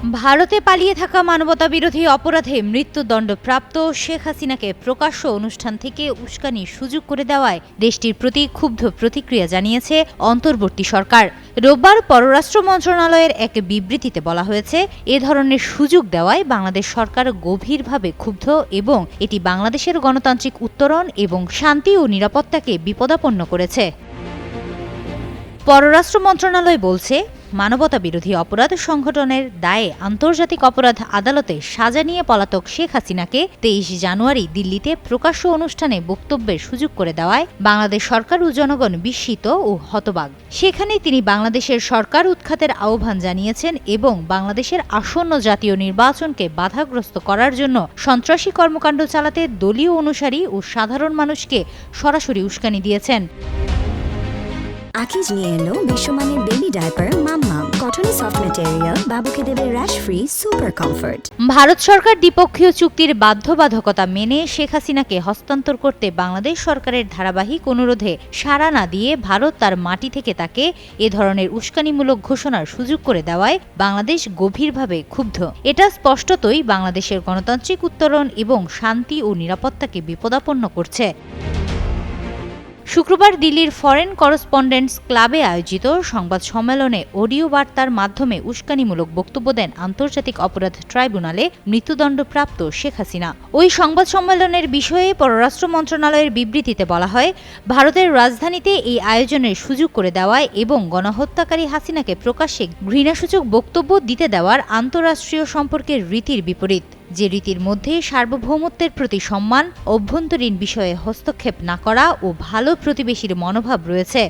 ভারতে পালিয়ে থাকা মানবতাবিরোধী অপরাধে মৃত্যুদণ্ডপ্রাপ্ত শেখ হাসিনাকে প্রকাশ্য অনুষ্ঠান থেকে উস্কানির সুযোগ করে দেওয়ায় দেশটির প্রতি ক্ষুব্ধ প্রতিক্রিয়া জানিয়েছে অন্তর্বর্তী সরকার। রোববার পররাষ্ট্র মন্ত্রণালয়ের এক বিবৃতিতে বলা হয়েছে, এ ধরনের সুযোগ দেওয়ায় বাংলাদেশ সরকার গভীরভাবে ক্ষুব্ধ এবং এটি বাংলাদেশের গণতান্ত্রিক উত্তরণ এবং শান্তি ও নিরাপত্তাকে বিপদাপন্ন করেছে। পররাষ্ট্র মন্ত্রণালয় বলছে, মানবতাবিরোধী অপরাধ সংগঠনের দায়ে আন্তর্জাতিক অপরাধ আদালতে সাজা নিয়ে পলাতক শেখ হাসিনাকে 23 জানুয়ারি দিল্লিতে প্রকাশ্য অনুষ্ঠানে বক্তব্যের সুযোগ করে দেওয়ায় বাংলাদেশ সরকার ও জনগণ বিস্মিত ও হতবাক। সেখানে তিনি বাংলাদেশের সরকার উৎখাতের আহ্বান জানিয়েছেন এবং বাংলাদেশের আসন্ন জাতীয় নির্বাচনকে বাধাগ্রস্ত করার জন্য সন্ত্রাসী কর্মকাণ্ড চালাতে দলীয় অনুসারী ও সাধারণ মানুষকে সরাসরি উস্কানি দিয়েছেন। আকিজ নিয়ে এলো বিশ্বমানের বেবি ডায়াপার মাম্মাম। কটনে সফট ম্যাটেরিয়াল, বাবুকে দেবে rash free super comfort. Bharat সরকার দ্বিপক্ষীয় চুক্তির বাধ্যবাধকতা মেনে শেখ হাসিনাকে হস্তান্তর করতে বাংলাদেশ সরকারের ধারাবাহিক অনুরোধে সাড়া না দিয়ে ভারত তার মাটি থেকে তাকে এ ধরনের উস্কানিমূলক ঘোষণার সুযোগ করে দেওয়ায় বাংলাদেশ গভীরভাবে ক্ষুব্ধ। এটা স্পষ্টতই বাংলাদেশের গণতান্ত্রিক উত্তরণ এবং শান্তি ও নিরাপত্তাকে বিপদাপন্ন করছে। শুক্রবার দিল্লির ফরেন করেসপন্ডেন্টস ক্লাবে আয়োজিত সংবাদ সম্মেলনে অডিও বার্তার মাধ্যমে উস্কানিমূলক বক্তব্য দেন আন্তর্জাতিক অপরাধ ট্রাইব্যুনালে মৃত্যুদণ্ডপ্রাপ্ত শেখ হাসিনা। ওই সংবাদ সম্মেলনের বিষয়ে পররাষ্ট্র মন্ত্রণালয়ের বিবৃতিতে বলা হয়, ভারতের রাজধানীতে এই আয়োজনের সুযোগ করে দেওয়ায় এবং গণহত্যাকারী হাসিনাকে প্রকাশ্যে ঘৃণাসূচক বক্তব্য দিতে দেওয়ার আন্তঃরাষ্ট্রীয় সম্পর্কের রীতির বিপরীত, যে রীতির মধ্যে সার্বভৌমত্বের প্রতি সম্মান, অভ্যন্তরীণ বিষয়ে হস্তক্ষেপ না করা ও ভালো প্রতিবেশীর মনোভাব রয়েছে।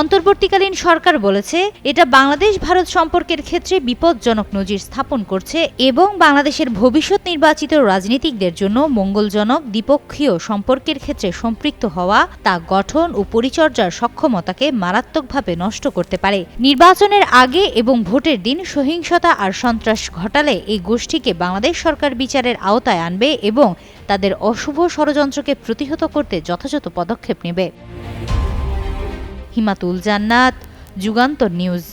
অন্তর্বর্তীকালীন সরকার বলেছে, এটা বাংলাদেশ ভারত সম্পর্কের ক্ষেত্রে বিপজ্জনক নজির স্থাপন করছে এবং বাংলাদেশের ভবিষ্যৎ নির্বাচিত রাজনীতিকদের জন্য মঙ্গলজনক দ্বিপক্ষীয় সম্পর্কের ক্ষেত্রে সম্পৃক্ত হওয়া তা গঠন ও পরিচর্যার সক্ষমতাকে মারাত্মকভাবে নষ্ট করতে পারে। নির্বাচনের আগে এবং ভোটের দিন সহিংসতা আর সন্ত্রাস ঘটালে এই গোষ্ঠীকে বাংলাদেশ সরকার বিচারের আওতায় আনবে এবং তাদের অশুভ ষড়যন্ত্রকে প্রতিহত করতে যথাযথ পদক্ষেপ নেবে। হিমাতুল জান্নাত, যুগান্তর নিউজ।